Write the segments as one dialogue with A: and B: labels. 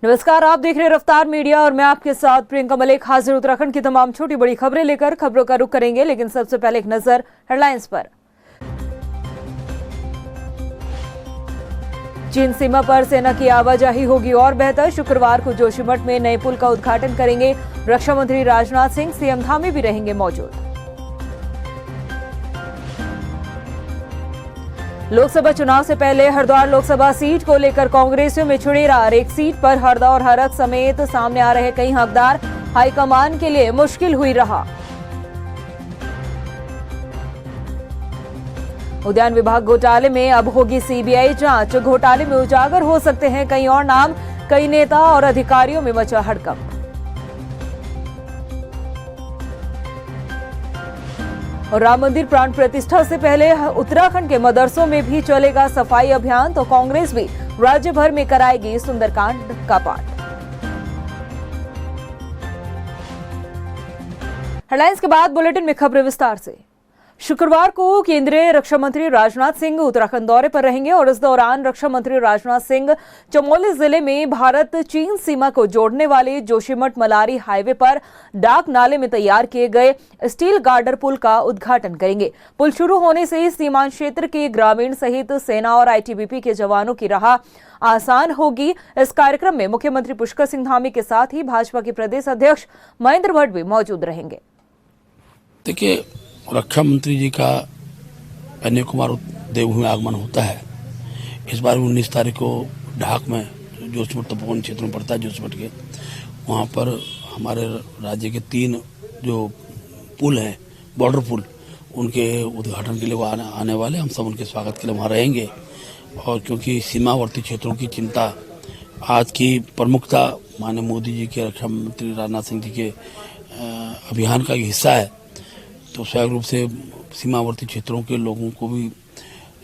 A: नमस्कार, आप देख रहे हैं रफ्तार मीडिया और मैं आपके साथ प्रियंका मलिक हाजिर। उत्तराखंड की तमाम छोटी बड़ी खबरें लेकर खबरों का रुख करेंगे, लेकिन सबसे पहले एक नजर हेडलाइंस पर। चीन सीमा पर सेना की आवाजाही होगी और बेहतर। शुक्रवार को जोशीमठ में नए पुल का उद्घाटन करेंगे रक्षा मंत्री राजनाथ सिंह। सीएम धामी भी रहेंगे मौजूद। लोकसभा चुनाव से पहले हरिद्वार लोकसभा सीट को लेकर कांग्रेसियों में छुड़ेरार। एक सीट पर हरदा और हरक समेत सामने आ रहे कई हकदार। हाईकमान के लिए मुश्किल हुई रहा। उद्यान विभाग घोटाले में अब होगी सीबीआई जांच। घोटाले में उजागर हो सकते हैं कई और नाम। कई नेता और अधिकारियों में मचा हड़कंप। और राम मंदिर प्राण प्रतिष्ठा से पहले उत्तराखंड के मदरसों में भी चलेगा सफाई अभियान, तो कांग्रेस भी राज्य भर में कराएगी सुंदरकांड का पाठ। हेडलाइंस के बाद बुलेटिन में खबरें विस्तार से। शुक्रवार को केंद्रीय रक्षा मंत्री राजनाथ सिंह उत्तराखंड दौरे पर रहेंगे और इस दौरान रक्षा मंत्री राजनाथ सिंह चमोली जिले में भारत चीन सीमा को जोड़ने वाले जोशीमठ मलारी हाईवे पर डाक नाले में तैयार किए गए स्टील गार्डर पुल का उद्घाटन करेंगे। पुल शुरू होने से सीमांत क्षेत्र के ग्रामीण सहित सेना और आईटीबीपी के जवानों की राह आसान होगी। इस कार्यक्रम में मुख्यमंत्री पुष्कर सिंह धामी के साथ ही भाजपा के प्रदेश अध्यक्ष महेंद्र भट्ट भी मौजूद रहेंगे।
B: देखिए, रक्षा मंत्री जी का कन्याकुमारी देवभूमि आगमन होता है। इस बार 19 तारीख को ढाक में जोशीमठ तपोवन क्षेत्र में पड़ता है, जोशीमठ के वहाँ पर हमारे राज्य के 3 जो पुल हैं, बॉर्डर पुल, उनके उद्घाटन के लिए वो आने वाले। हम सब उनके स्वागत के लिए वहाँ रहेंगे। और क्योंकि सीमावर्ती क्षेत्रों की चिंता आज की प्रमुखता माननीय मोदी जी के, रक्षा मंत्री राजनाथ सिंह जी के अभियान का हिस्सा है, तो स्वाभाविक रूप से सीमावर्ती क्षेत्रों के लोगों को भी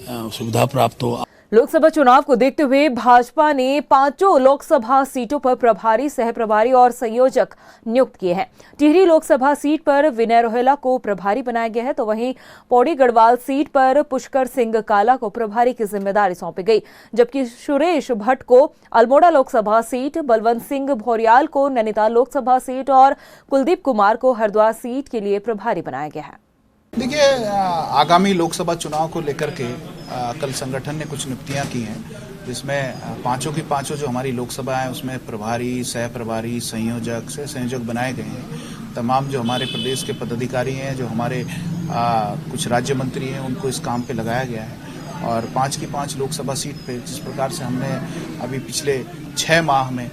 B: सुविधा प्राप्त हो।
A: लोकसभा चुनाव को देखते हुए भाजपा ने 5 लोकसभा सीटों पर प्रभारी, सह प्रभारी और संयोजक नियुक्त किए हैं। टिहरी लोकसभा सीट पर विनय रोहेला को प्रभारी बनाया गया है, तो वहीं पौड़ी गढ़वाल सीट पर पुष्कर सिंह काला को प्रभारी की जिम्मेदारी सौंपी गई, जबकि सुरेश भट्ट को अल्मोड़ा लोकसभा सीट, बलवंत सिंह भौरियाल को नैनीताल लोकसभा सीट और कुलदीप कुमार को हरिद्वार सीट के लिए प्रभारी बनाया गया है।
C: देखिए, आगामी लोकसभा चुनाव को लेकर के कल संगठन ने कुछ नियुक्तियां की हैं, जिसमें 5 की 5 जो हमारी लोकसभा है उसमें प्रभारी, सह प्रभारी, संयोजक बनाए गए हैं। तमाम जो हमारे प्रदेश के पदाधिकारी हैं, जो हमारे कुछ राज्य मंत्री हैं, उनको इस काम पे लगाया गया है। और 5 की 5 लोकसभा सीट पे जिस प्रकार से हमने अभी पिछले 6 माह में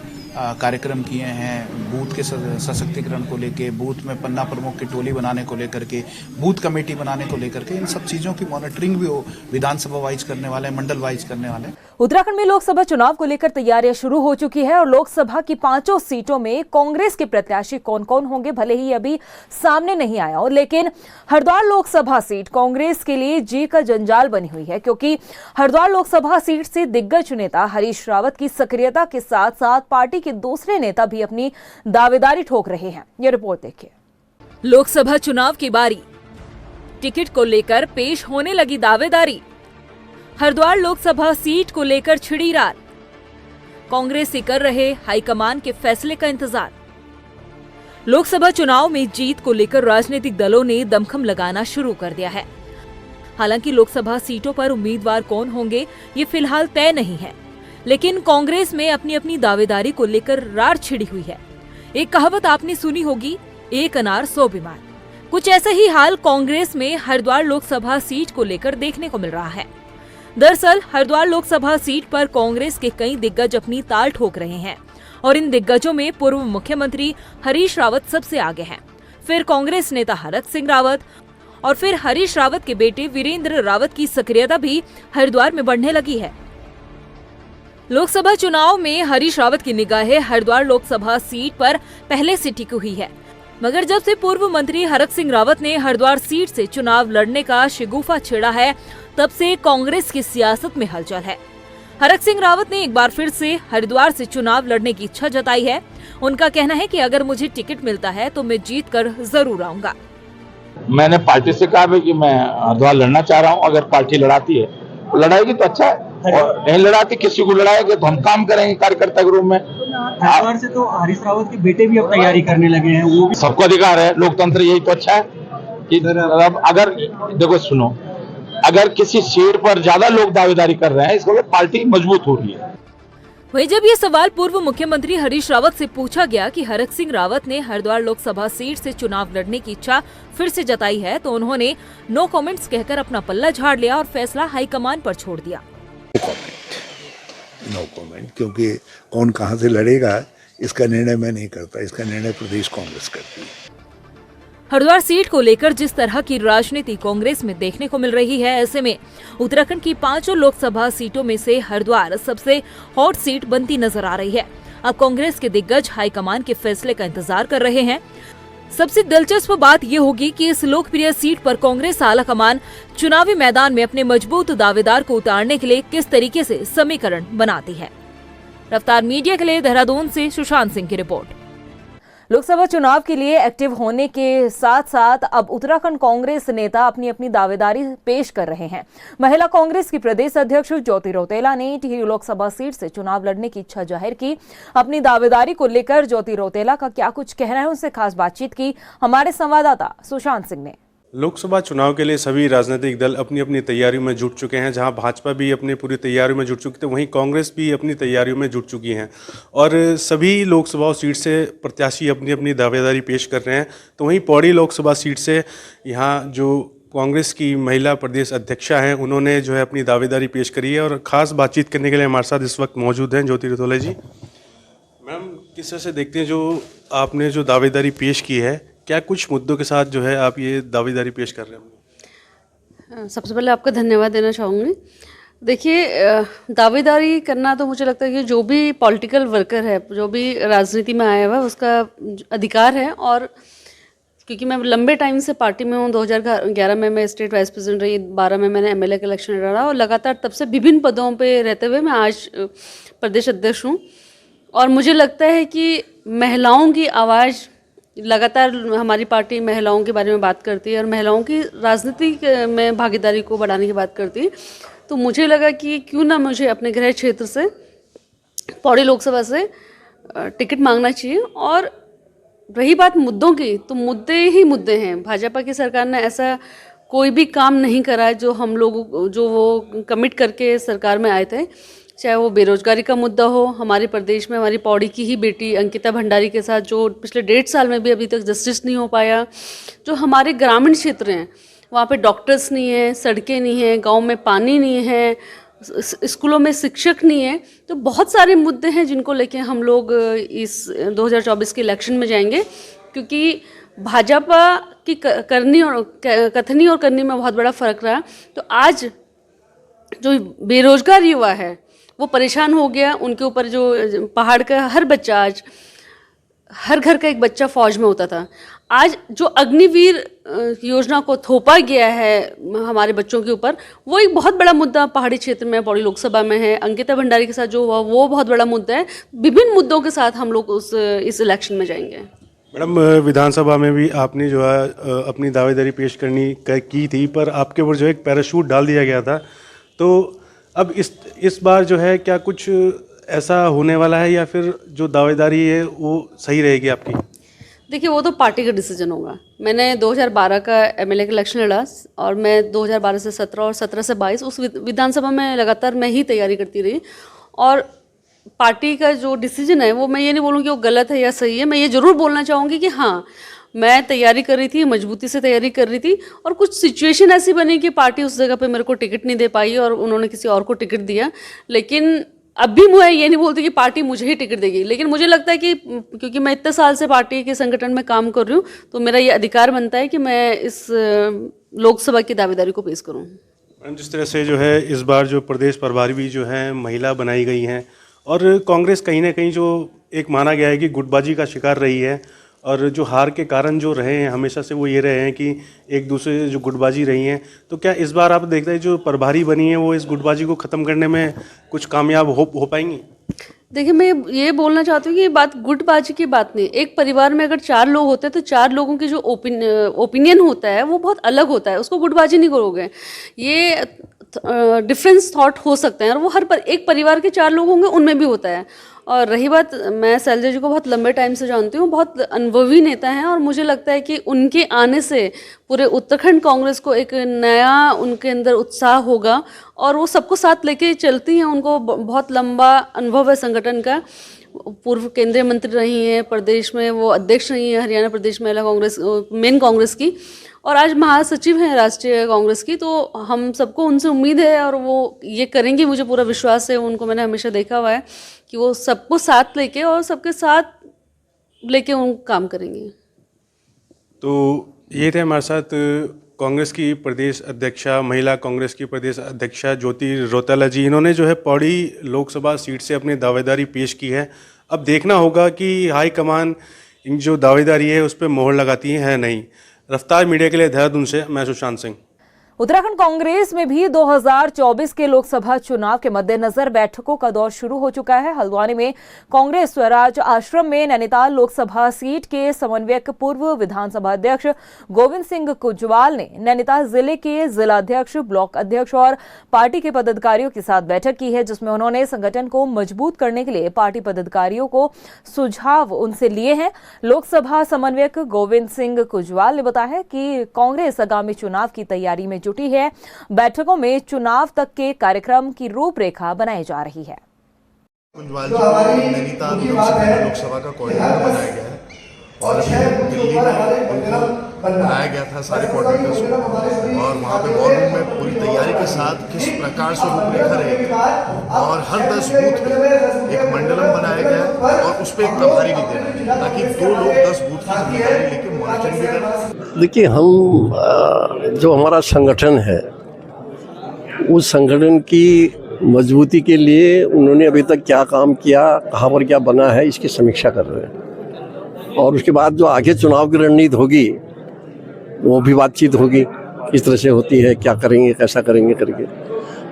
C: कार्यक्रम किए हैं, बूथ के सशक्तिकरण को लेके, बूथ में पन्ना प्रमुख की टोली बनाने को लेकर के, बूथ कमेटी बनाने को लेकर के, इन सब चीजों की मॉनिटरिंग भी वो विधानसभा वाइज करने वाले, मंडल वाइज करने वाले।
A: उत्तराखंड में लोकसभा चुनाव को लेकर तैयारियां शुरू हो चुकी है और लोकसभा की 5 सीटों में कांग्रेस के प्रत्याशी कौन कौन होंगे भले ही अभी सामने नहीं आया हो, लेकिन हरिद्वार लोकसभा सीट कांग्रेस के लिए जी का जंजाल बनी हुई है, क्योंकि हरिद्वार लोकसभा सीट से दिग्गज नेता हरीश रावत की सक्रियता के साथ साथ पार्टी के दूसरे नेता भी अपनी दावेदारी ठोक रहे हैं। ये रिपोर्ट देखिए। लोकसभा चुनाव की बारी, टिकट को लेकर पेश होने लगी दावेदारी। हरिद्वार लोकसभा सीट को लेकर छिड़ी रार। कांग्रेस से कर रहे हाईकमान के फैसले का इंतजार। लोकसभा चुनाव में जीत को लेकर राजनीतिक दलों ने दमखम लगाना शुरू कर दिया है। हालांकि लोकसभा सीटों पर उम्मीदवार कौन होंगे ये फिलहाल तय नहीं है, लेकिन कांग्रेस में अपनी अपनी दावेदारी को लेकर रार छिड़ी हुई है। एक कहावत आपने सुनी होगी, एक अनार 100 बीमार। कुछ ऐसा ही हाल कांग्रेस में हरिद्वार लोकसभा सीट को लेकर देखने को मिल रहा है। दरअसल हरिद्वार लोकसभा सीट पर कांग्रेस के कई दिग्गज अपनी ताल ठोक रहे हैं और इन दिग्गजों में पूर्व मुख्यमंत्री हरीश रावत सबसे आगे हैं, फिर कांग्रेस नेता हरक सिंह रावत और फिर हरीश रावत के बेटे वीरेंद्र रावत की सक्रियता भी हरिद्वार में बढ़ने लगी है। लोकसभा चुनाव में हरीश रावत की निगाहें हरिद्वार लोकसभा सीट पर पहले से टिकी हुई है, मगर जब से पूर्व मंत्री हरक सिंह रावत ने हरिद्वार सीट से चुनाव लड़ने का शिगुफा छेड़ा है, तब से कांग्रेस की सियासत में हलचल है। हरक सिंह रावत ने एक बार फिर से हरिद्वार से चुनाव लड़ने की इच्छा जताई है। उनका कहना है कि अगर मुझे टिकट मिलता है तो मैं जीत कर जरूर आऊंगा।
D: मैंने पार्टी से कहा कि मैं हरिद्वार लड़ना चाह रहा हूं, अगर पार्टी लड़ाती है लड़ाएगी तो अच्छा है। और नहीं लड़ाते, किसी को लड़ाएंगे तो हम काम करेंगे कार्यकर्ता के रूप में।
E: हरिद्वार से तो हरीश रावत के बेटे भी अब तैयारी करने लगे हैं, वो भी
D: सबको अधिकार है, लोकतंत्र यही तो अच्छा है कि अब अगर देखो सुनो, अगर किसी सीट पर ज्यादा लोग दावेदारी कर रहे हैं इसको मतलब पार्टी मजबूत हो रही है।
A: वहीं जब ये सवाल पूर्व मुख्यमंत्री हरीश रावत से पूछा गया कि हरक सिंह रावत ने हरिद्वार लोकसभा सीट से चुनाव लड़ने की इच्छा फिर से जताई है, तो उन्होंने नो कमेंट्स कहकर अपना पल्ला झाड़ लिया और फैसला हाईकमान पर छोड़ दिया।
F: नो कमेंट, क्योंकि कौन कहां से लड़ेगा इसका निर्णय मैं नहीं करता, इसका निर्णय प्रदेश कांग्रेस करती है।
A: हरिद्वार सीट को लेकर जिस तरह की राजनीति कांग्रेस में देखने को मिल रही है, ऐसे में उत्तराखंड की 5 लोकसभा सीटों में से हरिद्वार सबसे हॉट सीट बनती नजर आ रही है। अब कांग्रेस के दिग्गज हाईकमान के फैसले का इंतजार कर रहे हैं। सबसे दिलचस्प बात ये होगी कि इस लोकप्रिय सीट पर कांग्रेस आलाकमान चुनावी मैदान में अपने मजबूत दावेदार को उतारने के लिए किस तरीके से समीकरण बनाती है। रफ्तार मीडिया के लिए देहरादून से सुशांत सिंह की रिपोर्ट। लोकसभा चुनाव के लिए एक्टिव होने के साथ साथ अब उत्तराखंड कांग्रेस नेता अपनी अपनी दावेदारी पेश कर रहे हैं। महिला कांग्रेस की प्रदेश अध्यक्ष ज्योति रौतेला ने टिहरी लोकसभा सीट से चुनाव लड़ने की इच्छा जाहिर की। अपनी दावेदारी को लेकर ज्योति रौतेला का क्या कुछ कहना है, उनसे खास बातचीत की हमारे संवाददाता सुशांत सिंह ने।
G: लोकसभा चुनाव के लिए सभी राजनीतिक दल अपनी अपनी तैयारियों में जुट चुके हैं। जहां भाजपा भी अपनी पूरी तैयारियों में जुट चुकी है, वहीं कांग्रेस भी अपनी तैयारियों में जुट चुकी हैं और सभी लोकसभा सीट से प्रत्याशी अपनी अपनी दावेदारी पेश कर रहे हैं। तो वहीं पौड़ी लोकसभा सीट से यहां जो कांग्रेस की महिला प्रदेश अध्यक्षा हैं, उन्होंने जो है अपनी दावेदारी पेश करी है और ख़ास बातचीत करने के लिए हमारे साथ इस वक्त मौजूद हैं ज्योति रौतेला जी। मैम, किस तरह से देखते हैं जो आपने जो दावेदारी पेश की है, क्या कुछ मुद्दों के साथ जो है आप ये दावेदारी पेश कर रहे हैं?
H: सबसे पहले आपका धन्यवाद देना चाहूँगी। देखिए, दावेदारी करना तो मुझे लगता है कि जो भी पॉलिटिकल वर्कर है, जो भी राजनीति में आया हुआ है, उसका अधिकार है। और क्योंकि मैं लंबे टाइम से पार्टी में हूँ, 2011 में मैं स्टेट वाइस प्रेसिडेंट रही, 12 में मैंने एमएलए का इलेक्शन लड़ा और लगातार तब से विभिन्न पदों पे रहते हुए मैं आज प्रदेश अध्यक्ष हूँ। और मुझे लगता है कि महिलाओं की आवाज़ लगातार, हमारी पार्टी महिलाओं के बारे में बात करती है और महिलाओं की राजनीति में भागीदारी को बढ़ाने की बात करती है। तो मुझे लगा कि क्यों ना मुझे अपने गृह क्षेत्र से, पौड़ी लोकसभा से टिकट मांगना चाहिए। और रही बात मुद्दों की, तो मुद्दे ही मुद्दे हैं। भाजपा की सरकार ने ऐसा कोई भी काम नहीं करा है जो हम लोग जो वो कमिट करके सरकार में आए थे। चाहे वो बेरोजगारी का मुद्दा हो, हमारे प्रदेश में हमारी पौड़ी की ही बेटी अंकिता भंडारी के साथ जो पिछले 1.5 साल में भी अभी तक जस्टिस नहीं हो पाया। जो हमारे ग्रामीण क्षेत्र हैं, वहाँ पे डॉक्टर्स नहीं है, सड़कें नहीं हैं, गांव में पानी नहीं है, स्कूलों में शिक्षक नहीं है। तो बहुत सारे मुद्दे हैं जिनको लेके हम लोग इस 2024 के इलेक्शन में जाएंगे। क्योंकि भाजपा की करनी और कथनी और करनी में बहुत बड़ा फ़र्क रहा। तो आज जो बेरोजगार युवा है वो परेशान हो गया। उनके ऊपर जो पहाड़ का हर बच्चा, आज हर घर का एक बच्चा फौज में होता था। आज जो अग्निवीर योजना को थोपा गया है हमारे बच्चों के ऊपर, वो एक बहुत बड़ा मुद्दा पहाड़ी क्षेत्र में, पौड़ी लोकसभा में है। अंकिता भंडारी के साथ जो हुआ वो बहुत बड़ा मुद्दा है। विभिन्न मुद्दों के साथ हम लोग इस इलेक्शन में जाएंगे।
G: मैडम, विधानसभा में भी आपने जो है अपनी दावेदारी पेश की थी, पर आपके ऊपर जो है एक पैराशूट डाल दिया गया था। तो अब इस बार जो है क्या कुछ ऐसा होने वाला है या फिर जो दावेदारी है वो सही रहेगी आपकी?
H: देखिए, वो तो पार्टी का डिसीजन होगा। मैंने 2012 का एमएलए का इलेक्शन लड़ा और मैं 2012 से 17 और 17 से 22 उस विधानसभा में लगातार मैं ही तैयारी करती रही। और पार्टी का जो डिसीजन है वो, मैं ये नहीं बोलूँगी कि वो गलत है या सही है। मैं ये ज़रूर बोलना चाहूँगी कि हाँ, मैं तैयारी कर रही थी, मजबूती से तैयारी कर रही थी और कुछ सिचुएशन ऐसी बनी कि पार्टी उस जगह पे मेरे को टिकट नहीं दे पाई और उन्होंने किसी और को टिकट दिया। लेकिन अब भी मैं ये नहीं बोलती कि पार्टी मुझे ही टिकट देगी। लेकिन मुझे लगता है कि क्योंकि मैं इतने साल से पार्टी के संगठन में काम कर रही हूँ, तो मेरा ये अधिकार बनता है कि मैं इस लोकसभा की दावेदारी को पेश करूँ।
G: जिस तरह से जो है इस बार जो प्रदेश प्रभारी भी जो है महिला बनाई गई हैं और कांग्रेस कहीं ना कहीं जो एक माना गया है कि गुटबाजी का शिकार रही है और जो हार के कारण जो रहे हैं हमेशा से वो ये रहे हैं कि एक दूसरे से जो गुटबाजी रही हैं। तो क्या इस बार आप देखते हैं जो प्रभारी बनी है वो इस गुटबाजी को ख़त्म करने में कुछ कामयाब हो पाएंगी?
H: देखिए, मैं ये बोलना चाहती हूँ कि ये बात गुटबाजी की बात नहीं। एक परिवार में अगर 4 लोग होते हैं तो 4 लोगों की जो ओपिनियन होता है वो बहुत अलग होता है, उसको गुटबाजी नहीं करोगे। ये डिफरेंस थॉट हो सकते हैं, और वो एक परिवार के 4 लोग होंगे उनमें भी होता है। और रही बात, मैं शैलजा जी को बहुत लंबे टाइम से जानती हूँ, बहुत अनुभवी नेता हैं, और मुझे लगता है कि उनके आने से पूरे उत्तराखंड कांग्रेस को एक नया उनके अंदर उत्साह होगा, और वो सबको साथ लेके चलती हैं। उनको बहुत लंबा अनुभव है संगठन का। पूर्व केंद्रीय मंत्री रही हैं, प्रदेश में वो अध्यक्ष रही हैं हरियाणा प्रदेश महिला कांग्रेस मेन कांग्रेस की, और आज महासचिव हैं राष्ट्रीय कांग्रेस की। तो हम सबको उनसे उम्मीद है, और वो ये करेंगे, मुझे पूरा विश्वास है। उनको मैंने हमेशा देखा हुआ है कि वो सबको साथ लेके और सबके साथ लेके उन काम करेंगे।
G: तो ये थे हमारे साथ कांग्रेस की प्रदेश अध्यक्षा, महिला कांग्रेस की प्रदेश अध्यक्षा ज्योति रौतेला जी। इन्होंने जो है पौड़ी लोकसभा सीट से अपनी दावेदारी पेश की है। अब देखना होगा कि हाईकमान इन जो दावेदारी है उस पर मोहर लगाती है नहीं। रफ्तार मीडिया के लिए देहरादून से मैं सुशांत सिंह।
A: उत्तराखंड कांग्रेस में भी 2024 के लोकसभा चुनाव के मद्देनजर बैठकों का दौर शुरू हो चुका है। हल्द्वानी में कांग्रेस स्वराज आश्रम में नैनीताल लोकसभा सीट के समन्वयक पूर्व विधानसभा अध्यक्ष गोविंद सिंह कुजवाल ने नैनीताल जिले के जिलाध्यक्ष, ब्लॉक अध्यक्ष और पार्टी के पदाधिकारियों के साथ बैठक की है, जिसमें उन्होंने संगठन को मजबूत करने के लिए पार्टी पदाधिकारियों को सुझाव उनसे लिए हैं। लोकसभा समन्वयक गोविंद सिंह कुजवाल ने बताया कि कांग्रेस आगामी चुनाव की तैयारी में जुटी है। बैठकों में चुनाव तक के कार्यक्रम की रूपरेखा बनाई जा रही है।
I: कुंजवाल जी को नैनीताल लोकसभा का कोऑर्डिनेटर बनाया गया है, और दिल्ली में उनको बनाया गया था सारे कोऑर्डिनेटर्स को, और वहाँ पे वॉर रूम में पूरी तैयारी के साथ किस प्रकार से रूपरेखा रहेगी, और हर 10 बूथ में एक मंडलम बनाया गया है, और उस पर एक प्रभारी भी देना है, ताकि 2 लोग 10 बूथ की जिम्मेदारी लेके मॉनिटरिंग भी करें।
J: देखिए, हम जो हमारा संगठन है उस संगठन की मजबूती के लिए उन्होंने अभी तक क्या काम किया, कहाँ पर क्या बना है, इसकी समीक्षा कर रहे हैं। और उसके बाद जो आगे चुनाव की रणनीति होगी वो भी बातचीत होगी, किस तरह से होती है, क्या करेंगे, कैसा करेंगे करके।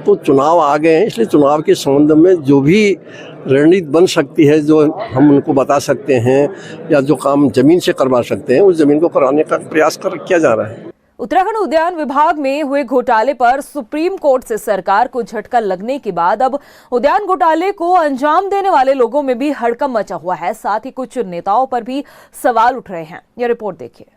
J: तो चुनाव आ गए हैं, इसलिए चुनाव के संबंध में जो भी रणनीति बन सकती है, जो हम उनको बता सकते हैं या जो काम जमीन से करवा सकते हैं, उस जमीन को कराने का प्रयास किया जा रहा है।
A: उत्तराखंड उद्यान विभाग में हुए घोटाले पर सुप्रीम कोर्ट से सरकार को झटका लगने के बाद अब उद्यान घोटाले को अंजाम देने वाले लोगों में भी हड़कंप मचा हुआ है। साथ ही कुछ नेताओं पर भी सवाल उठ रहे हैं। यह रिपोर्ट देखिए।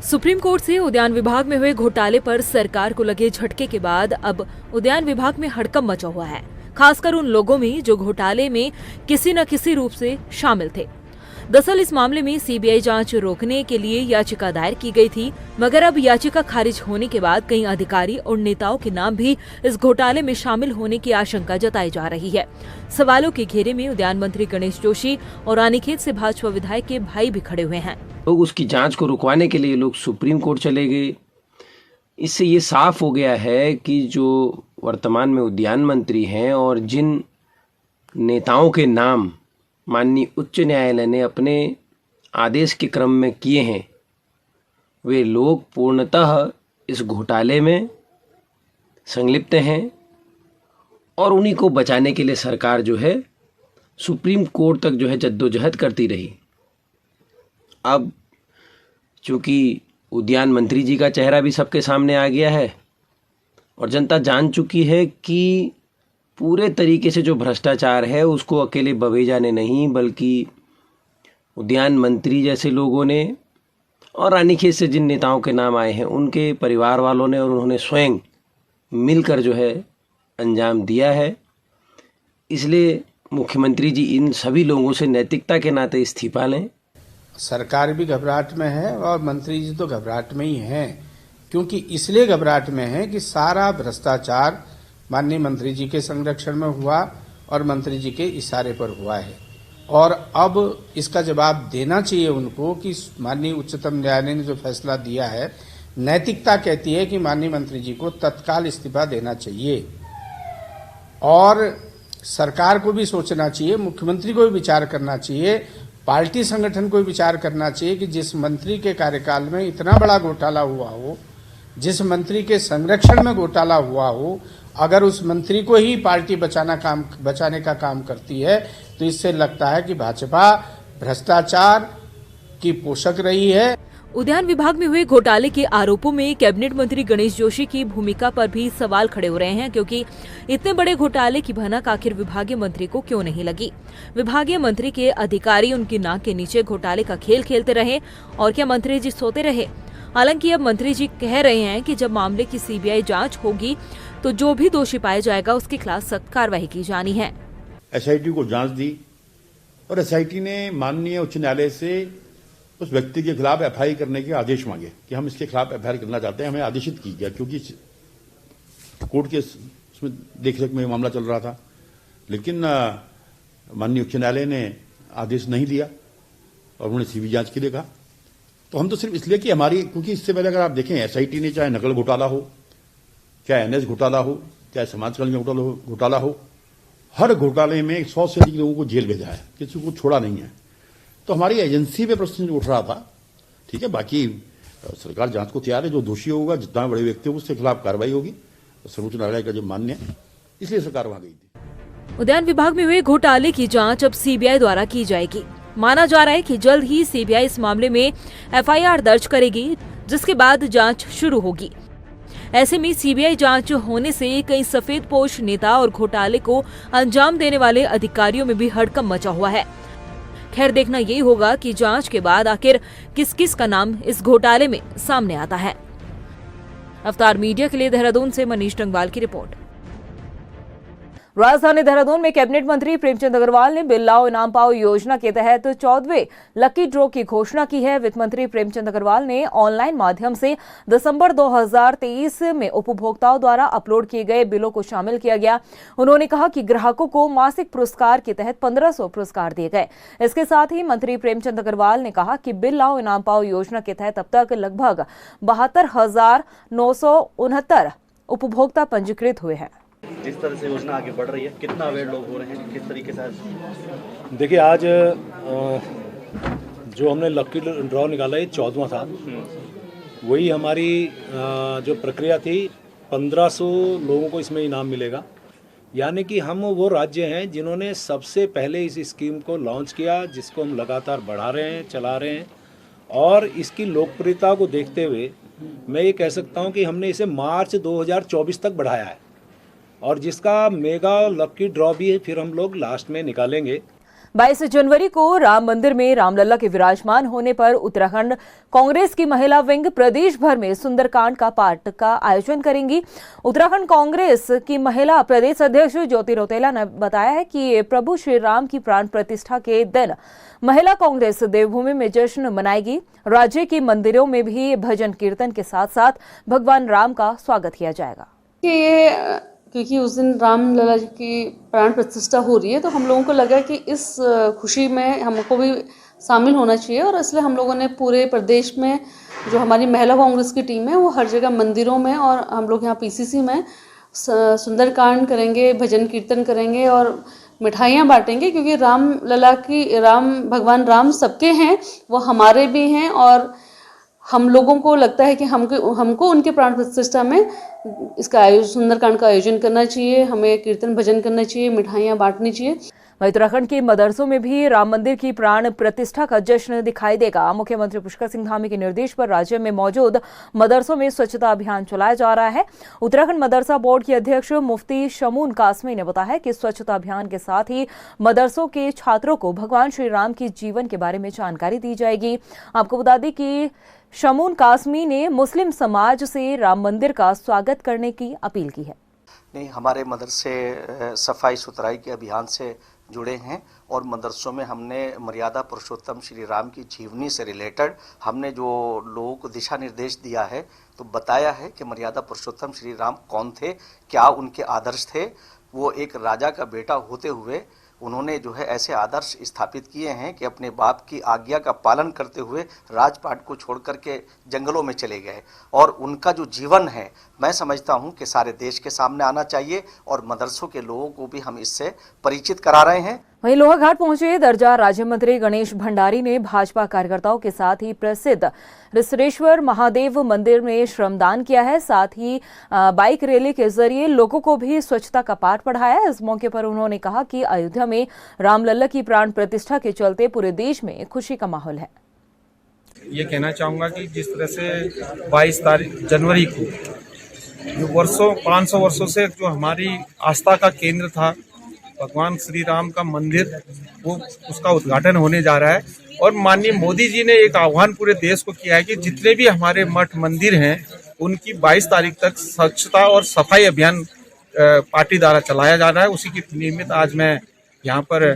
A: सुप्रीम कोर्ट से उद्यान विभाग में हुए घोटाले पर सरकार को लगे झटके के बाद अब उद्यान विभाग में हड़कंप मचा हुआ है, खासकर उन लोगों में जो घोटाले में किसी न किसी रूप से शामिल थे। दरअसल इस मामले में सीबीआई जांच रोकने के लिए याचिका दायर की गई थी, मगर अब याचिका खारिज होने के बाद कई अधिकारी और नेताओं के नाम भी इस घोटाले में शामिल होने की आशंका जताई जा रही है। सवालों के घेरे में उद्यान मंत्री गणेश जोशी और रानीखेत से भाजपा विधायक के भाई भी खड़े हुए हैं।
K: लोग उसकी जांच को रुकवाने के लिए लोग सुप्रीम कोर्ट चले गए। इससे ये साफ हो गया है कि जो वर्तमान में उद्यान मंत्री हैं और जिन नेताओं के नाम माननीय उच्च न्यायालय ने अपने आदेश के क्रम में किए हैं, वे लोग पूर्णतः इस घोटाले में संलिप्त हैं, और उन्हीं को बचाने के लिए सरकार जो है सुप्रीम कोर्ट तक जो है जद्दोजहद करती रही। अब चूँकि उद्यान मंत्री जी का चेहरा भी सबके सामने आ गया है और जनता जान चुकी है कि पूरे तरीके से जो भ्रष्टाचार है उसको अकेले बवेजा ने नहीं, बल्कि उद्यान मंत्री जैसे लोगों ने और रानीखेत से जिन नेताओं के नाम आए हैं उनके परिवार वालों ने और उन्होंने स्वयं मिलकर जो है अंजाम दिया है। इसलिए मुख्यमंत्री जी इन सभी लोगों से नैतिकता के नाते इस्तीफा लें।
L: सरकार भी घबराहट में है और मंत्री जी तो घबराहट में ही हैं, क्योंकि इसलिए घबराहट में है कि सारा भ्रष्टाचार माननीय मंत्री जी के संरक्षण में हुआ और मंत्री जी के इशारे पर हुआ है, और अब इसका जवाब देना चाहिए उनको कि माननीय उच्चतम न्यायालय ने जो फैसला दिया है, नैतिकता कहती है कि माननीय मंत्री जी को तत्काल इस्तीफा देना चाहिए, और सरकार को भी सोचना चाहिए, मुख्यमंत्री को भी विचार करना चाहिए, पार्टी संगठन को भी विचार करना चाहिए कि जिस मंत्री के कार्यकाल में इतना बड़ा घोटाला हुआ हो, जिस मंत्री के संरक्षण में घोटाला हुआ हो, अगर उस मंत्री को ही पार्टी बचाने का काम करती है, तो इससे लगता है कि भाजपा भ्रष्टाचार की पोषक रही है।
A: उद्यान विभाग में हुए घोटाले के आरोपों में कैबिनेट मंत्री गणेश जोशी की भूमिका पर भी सवाल खड़े हो रहे हैं, क्योंकि इतने बड़े घोटाले की भनक आखिर विभागीय मंत्री को क्यों नहीं लगी। विभागीय मंत्री के अधिकारी उनकी नाक के नीचे घोटाले का खेल खेलते रहे और क्या मंत्री जी सोते रहे। हालांकि अब मंत्री जी कह रहे हैं कि जब मामले की सीबीआई जांच होगी तो जो भी दोषी पाया जाएगा उसके खिलाफ सख्त कार्रवाई की जानी है।
M: एसआईटी को जांच दी और एसआईटी ने माननीय उच्च न्यायालय से उस व्यक्ति के खिलाफ एफआईआर करने के आदेश मांगे कि हम इसके खिलाफ एफआईआर करना चाहते हैं। हमें आदेशित की गया क्योंकि कोर्ट के उसमें देखरेख में मामला चल रहा था, लेकिन माननीय उच्च न्यायालय ने आदेश नहीं दिया और उन्होंने सीबीआई जांच के लिए कहा। तो हम तो सिर्फ इसलिए कि हमारी, क्योंकि इससे पहले अगर आप देखें एसआईटी ने चाहे नकल घोटाला हो, चाहे एनएस घोटाला हो, चाहे समाज कल्याण घोटाला हो, हर घोटाले में 100 से अधिक लोगों को जेल भेजा है, किसी को छोड़ा नहीं है। तो हमारी एजेंसी पे प्रश्न उठ रहा था, ठीक है। बाकी सरकार जांच को तैयार है, जो दोषी होगा, जितना बड़े व्यक्ति होगा उसके खिलाफ कार्रवाई होगी। सर्वोच्च न्यायालय का जो मान्य है, इसलिए सरकार वहां गई थी।
A: उद्यान विभाग में हुए घोटाले की जांच अब सीबीआई द्वारा की जाएगी। माना जा रहा है कि जल्द ही सीबीआई इस मामले में एफआईआर दर्ज करेगी, जिसके बाद जांच शुरू होगी। ऐसे में सीबीआई जांच होने से कई सफेदपोश नेता और घोटाले को अंजाम देने वाले अधिकारियों में भी हड़कंप मचा हुआ है। खैर, देखना यही होगा कि जांच के बाद आखिर किस किस का नाम इस घोटाले में सामने आता है। अवतार मीडिया के लिए देहरादून से मनीष डंगवाल की रिपोर्ट। राजधानी देहरादून में कैबिनेट मंत्री प्रेमचंद अग्रवाल ने बिल लाओ इनाम पाओ योजना के तहत 14वें लकी ड्रॉ की घोषणा की है। वित्त मंत्री प्रेमचंद अग्रवाल ने ऑनलाइन माध्यम से दिसंबर 2023 में उपभोक्ताओं द्वारा अपलोड किए गए बिलों को शामिल किया गया। उन्होंने कहा कि ग्राहकों को मासिक पुरस्कार के तहत 1500 पुरस्कार दिए गए। इसके साथ ही मंत्री प्रेमचंद अग्रवाल ने कहा कि बिल लाओ इनाम पाओ योजना के तहत अब तक लगभग 72,969 उपभोक्ता पंजीकृत हुए हैं।
E: जिस तरह से योजना आगे बढ़ रही है, कितना अवेयर लोग हो रहे हैं, किस तरीके से?
N: देखिए, आज जो हमने लकी ड्रॉ निकाला है 14वां था। वही हमारी जो प्रक्रिया थी, 1500 लोगों को इसमें इनाम मिलेगा। यानी कि हम वो राज्य हैं जिन्होंने सबसे पहले इस स्कीम को लॉन्च किया, जिसको हम लगातार बढ़ा रहे हैं, चला रहे हैं। और इसकी लोकप्रियता को देखते हुए मैं ये कह सकता हूँ कि हमने इसे मार्च 2024 तक बढ़ाया है, और जिसका मेगा लकी ड्रॉ भी फिर हम लोग लास्ट में निकालेंगे।
A: 22 जनवरी को राम मंदिर में रामलला के विराजमान होने पर उत्तराखंड कांग्रेस की महिला विंग प्रदेश भर में सुंदरकांड का पाठ का आयोजन करेंगी। उत्तराखंड कांग्रेस की महिला प्रदेश अध्यक्ष ज्योति रौतेला ने बताया है कि प्रभु श्री राम की प्राण प्रतिष्ठा के दिन महिला कांग्रेस देवभूमि में जश्न मनाएगी। राज्य के मंदिरों में भी भजन कीर्तन के साथ साथ भगवान राम का स्वागत किया जाएगा।
H: क्योंकि उस दिन राम लला जी की प्राण प्रतिष्ठा हो रही है, तो हम लोगों को लगा कि इस खुशी में हमको भी शामिल होना चाहिए। और इसलिए हम लोगों ने पूरे प्रदेश में जो हमारी महिला कांग्रेस की टीम है, वो हर जगह मंदिरों में और हम लोग यहाँ पीसीसी में सुंदरकांड करेंगे, भजन कीर्तन करेंगे और मिठाइयाँ बांटेंगे। क्योंकि भगवान राम सबके हैं, वो हमारे भी हैं। और हम लोगों को लगता है कि हमको उनके प्राण प्रतिष्ठा में इसका सुंदरकांड का आयोजन करना चाहिए, हमें कीर्तन भजन करना चाहिए, मिठाइयाँ बांटनी चाहिए।
A: उत्तराखंड के मदरसों में भी राम मंदिर की प्राण प्रतिष्ठा का जश्न दिखाई देगा। मुख्यमंत्री पुष्कर सिंह धामी के निर्देश पर राज्य में मौजूद मदरसों में स्वच्छता अभियान चलाया जा रहा है। उत्तराखंड मदरसा बोर्ड के अध्यक्ष मुफ्ती शमून कासमी ने बताया कि स्वच्छता अभियान के साथ ही मदरसों के छात्रों को भगवान श्री राम के जीवन के बारे में जानकारी दी जाएगी। आपको बता दें कि शमून कासमी ने मुस्लिम समाज से राम मंदिर का स्वागत करने की अपील की है।
O: नहीं, हमारे मदरसे सफाई सुथराई के अभियान से जुड़े हैं और मदरसों में हमने मर्यादा पुरुषोत्तम श्री राम की जीवनी से रिलेटेड हमने जो लोगों को दिशा निर्देश दिया है, तो बताया है कि मर्यादा पुरुषोत्तम श्री राम कौन थे, क्या उनके आदर्श थे। वो एक राजा का बेटा होते हुए उन्होंने जो है ऐसे आदर्श स्थापित किए हैं कि अपने बाप की आज्ञा का पालन करते हुए राजपाट को छोड़ करके जंगलों में चले गए। और उनका जो जीवन है, मैं समझता हूं कि सारे देश के सामने आना चाहिए और मदरसों के लोगों को भी हम इससे परिचित करा रहे हैं।
A: वहीं लोहाघाट पहुंचे दर्जा राज्य मंत्री गणेश भंडारी ने भाजपा कार्यकर्ताओं के साथ ही प्रसिद्ध रिसरेश्वर महादेव मंदिर में श्रमदान किया है। साथ ही बाइक रैली के जरिए लोगों को भी स्वच्छता का पाठ पढ़ाया। इस मौके पर उन्होंने कहा कि अयोध्या में रामलला की प्राण प्रतिष्ठा के चलते पूरे देश में खुशी का माहौल है।
L: ये कहना चाहूँगा कि जिस तरह से 22 जनवरी को जो 500 वर्षों से जो हमारी आस्था का केंद्र था भगवान श्री राम का मंदिर, वो उसका उद्घाटन होने जा रहा है। और माननीय मोदी जी ने एक आह्वान पूरे देश को किया है कि जितने भी हमारे मठ मंदिर हैं उनकी 22 तारीख तक स्वच्छता और सफाई अभियान पार्टी द्वारा चलाया जा रहा है। उसी की निमित्त आज मैं यहाँ पर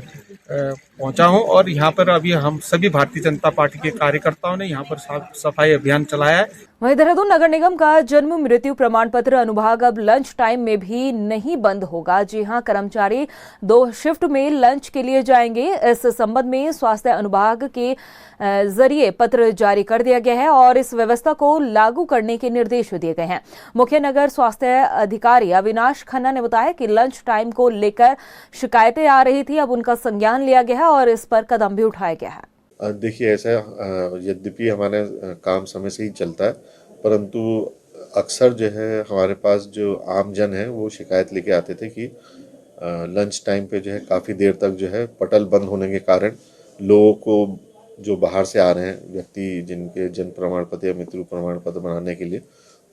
L: पहुंचा हूं और यहाँ पर अभी हम सभी भारतीय जनता पार्टी के कार्यकर्ताओं ने यहाँ पर सफाई अभियान चलाया है।
A: वहीं देहरादून नगर निगम का जन्म मृत्यु प्रमाण पत्र अनुभाग अब लंच टाइम में भी नहीं बंद होगा। जी हां, कर्मचारी 2 शिफ्ट में लंच के लिए जाएंगे। इस संबंध में स्वास्थ्य अनुभाग के जरिए पत्र जारी कर दिया गया है और इस व्यवस्था को लागू करने के निर्देश दिए गए हैं। मुख्य नगर स्वास्थ्य अधिकारी अविनाश खन्ना ने बताया कि लंच टाइम को लेकर शिकायतें आ रही थी, अब उनका संज्ञान लिया गया है और इस पर कदम भी उठाया गया है।
I: देखिए, ऐसा यद्यपि हमारे काम समय से ही चलता है, परंतु अक्सर जो है हमारे पास जो आम जन है वो शिकायत लेके आते थे कि लंच टाइम पे जो है काफ़ी देर तक जो है पटल बंद होने के कारण लोगों को जो बाहर से आ रहे हैं व्यक्ति, जिनके जन्म प्रमाण पत्र या मृत्यु प्रमाण पत्र बनाने के लिए,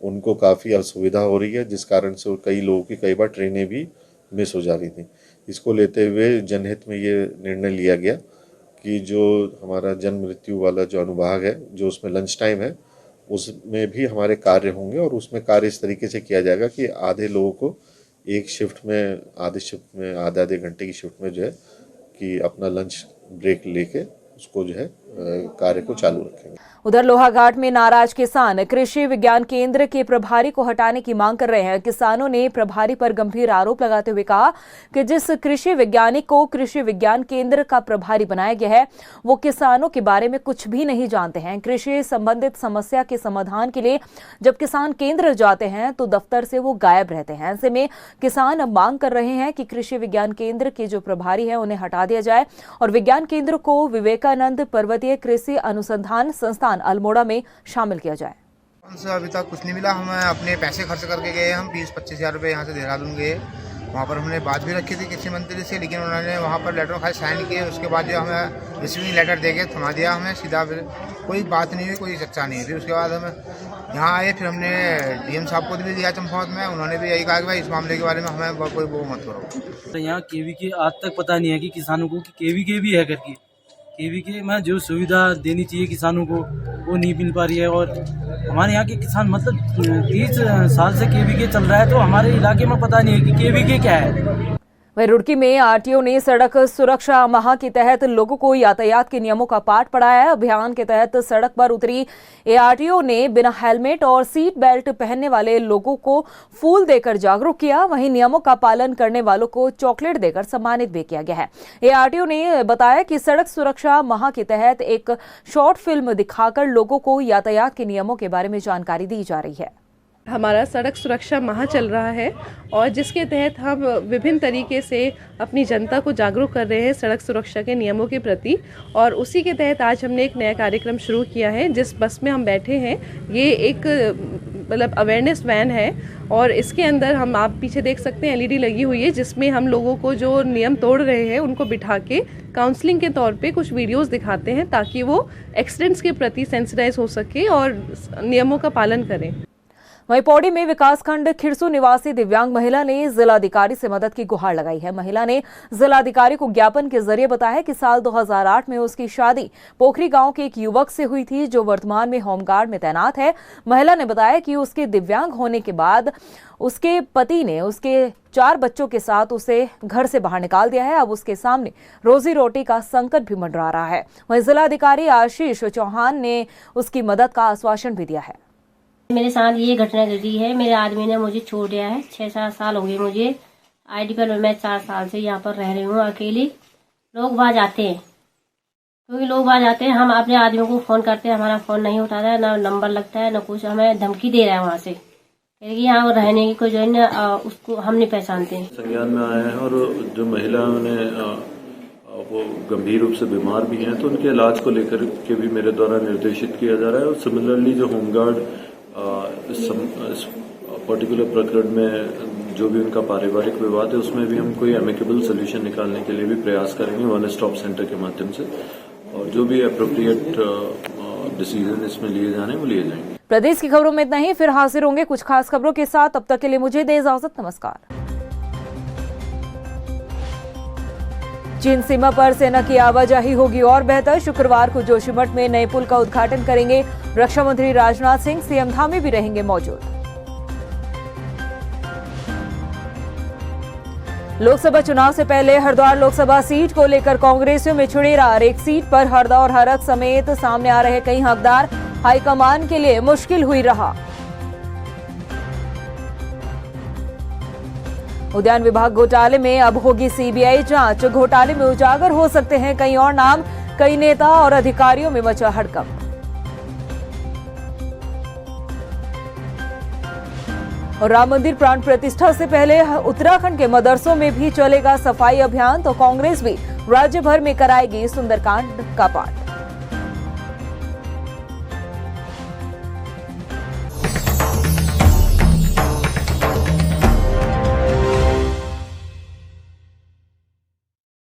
I: उनको काफ़ी असुविधा हो रही है, जिस कारण से कई लोगों की कई बार ट्रेनें भी मिस हो जा रही थी। इसको लेते हुए जनहित में ये निर्णय लिया गया कि जो हमारा जन्म मृत्यु वाला जो अनुभाग है, जो उसमें लंच टाइम है, उसमें भी हमारे कार्य होंगे और उसमें कार्य इस तरीके से किया जाएगा कि आधे लोगों को एक शिफ्ट में, आधे घंटे की शिफ्ट में जो है कि अपना लंच ब्रेक लेके उसको जो है कार्य को चालू रखेंगे।
A: उधर लोहाघाट में नाराज किसान कृषि विज्ञान केंद्र के प्रभारी को हटाने की मांग कर रहे हैं। किसानों ने प्रभारी पर गंभीर आरोप लगाते हुए कहा कि जिस कृषि वैज्ञानिक को कृषि विज्ञान केंद्र का प्रभारी बनाया गया है वो किसानों के बारे में कुछ भी नहीं जानते हैं। कृषि संबंधित समस्या के समाधान के लिए जब किसान केंद्र जाते हैं तो दफ्तर से वो गायब रहते हैं। ऐसे में किसान अब मांग कर रहे हैं कि कृषि विज्ञान केंद्र के जो प्रभारी है उन्हें हटा दिया जाए और विज्ञान केंद्र को विवेकानंद पर्वतीय कृषि अनुसंधान संस्थान अल्मोड़ा में शामिल किया जाए।
P: हमसे अभी तक कुछ नहीं मिला। हम अपने पैसे खर्च करके गए, हम 20-25 हज़ार रुपये यहाँ से देहरादून गए। वहाँ पर हमने बात भी रखी थी कृषि मंत्री से, लेकिन उन्होंने वहाँ पर लेटर खाली साइन किए, उसके बाद जो हमें रिसीविंग लेटर दे के थमा दिया हमें सीधा। फिर कोई बात नहीं हुई, कोई चर्चा नहीं। फिर उसके बाद हम यहाँ आए, फिर हमने डीएम साहब को भी दिया चंपावत में। उन्होंने भी यही कहा कि भाई इस मामले के बारे में हमें कोई वो मत करो।
E: तो यहाँ केवीके आज तक पता नहीं है कि किसानों को कि केवीके भी है करके, केवीके में जो सुविधा देनी चाहिए किसानों को वो नहीं मिल पा रही है। और हमारे यहाँ के किसान मतलब 30 साल से केवीके चल रहा है, तो हमारे इलाके में पता नहीं है कि केवीके क्या है।
A: वहीं रुड़की में आरटीओ ने सड़क सुरक्षा माह के तहत लोगों को यातायात के नियमों का पाठ पढ़ाया है। अभियान के तहत सड़क पर उतरी एआरटीओ ने बिना हेलमेट और सीट बेल्ट पहनने वाले लोगों को फूल देकर जागरूक किया। वहीं नियमों का पालन करने वालों को चॉकलेट देकर सम्मानित भी किया गया है। एआरटीओ ने बताया कि सड़क सुरक्षा माह के तहत एक शॉर्ट फिल्म दिखाकर लोगों को यातायात के नियमों के बारे में जानकारी दी जा रही है।
H: हमारा सड़क सुरक्षा माह चल रहा है और जिसके तहत हम विभिन्न तरीके से अपनी जनता को जागरूक कर रहे हैं सड़क सुरक्षा के नियमों के प्रति। और उसी के तहत आज हमने एक नया कार्यक्रम शुरू किया है। जिस बस में हम बैठे हैं ये एक मतलब अवेयरनेस वैन है और इसके अंदर हम, आप पीछे देख सकते हैं एलईडी लगी हुई है, जिसमें हम लोगों को जो नियम तोड़ रहे हैं उनको बिठा के काउंसलिंग के तौर पे कुछ वीडियोस दिखाते हैं ताकि वो एक्सीडेंट्स के प्रति सेंसिटाइज हो सके और नियमों का पालन करें।
A: वहीं पौड़ी में विकासखंड खिरसू निवासी दिव्यांग महिला ने जिलाधिकारी से मदद की गुहार लगाई है। महिला ने जिलाधिकारी को ज्ञापन के जरिए बताया कि साल 2008 में उसकी शादी पोखरी गांव के एक युवक से हुई थी जो वर्तमान में होमगार्ड में तैनात है। महिला ने बताया कि उसके दिव्यांग होने के बाद उसके पति ने उसके 4 बच्चों के साथ उसे घर से बाहर निकाल दिया है। अब उसके सामने रोजी रोटी का संकट भी मंडरा रहा है। वहीं जिलाधिकारी आशीष चौहान ने उसकी मदद का आश्वासन भी दिया है।
Q: मेरे साथ ये घटना घटी है। मेरे आदमी ने मुझे छोड़ दिया है। 6-7 साल हो गए मुझे आईडी पर। मैं 4 साल से यहाँ पर रह रही हूँ अकेली। लोग बाहर जाते हैं, क्योंकि लोग बाहर जाते हैं, हम अपने आदमियों को फ़ोन करते हैं, हमारा फ़ोन नहीं उठाता है, ना नंबर लगता है, ना कुछ। हमें धमकी दे रहा है वहाँ से, क्योंकि यहाँ रहने की कोई जो है उसको हम नहीं पहचानते हैं।
R: संज्ञान में आए हैं और जो महिलाओं ने वो गंभीर रूप से बीमार भी हैं, तो उनके इलाज को लेकर के भी मेरे द्वारा निर्देशित किया जा रहा है। और सिमिलरली जो होमगार्ड इस पर्टिकुलर प्रकरण में जो भी उनका पारिवारिक विवाद है उसमें भी हम कोई एमिकेबल सोल्यूशन निकालने के लिए भी प्रयास करेंगे वन स्टॉप सेंटर के माध्यम से। और जो भी अप्रोप्रिएट डिसीजन इसमें लिए जाने वो लिए जाएंगे।
A: प्रदेश की खबरों में इतना ही, फिर हाजिर होंगे कुछ खास खबरों के साथ। तब तक के लिए मुझे दे इजाजत, नमस्कार। चीन सीमा पर सेना की आवाजाही होगी और बेहतर। शुक्रवार को जोशीमठ में नए पुल का उद्घाटन करेंगे रक्षा मंत्री राजनाथ सिंह। सीएम धामी भी रहेंगे मौजूद। लोकसभा चुनाव से पहले हरिद्वार लोकसभा सीट को लेकर कांग्रेसियों में छुड़ेरार। एक सीट पर हरदा और हरक समेत सामने आ रहे कई हकदार। हाईकमान के लिए मुश्किल हुई रहा। उद्यान विभाग घोटाले में अब होगी सीबीआई जांच। घोटाले में उजागर हो सकते हैं कई और नाम। कई नेता और अधिकारियों में मचा हड़कंप। और राम मंदिर प्राण प्रतिष्ठा से पहले उत्तराखंड के मदरसों में भी चलेगा सफाई अभियान। तो कांग्रेस भी राज्य भर में कराएगी सुंदरकांड का पाठ।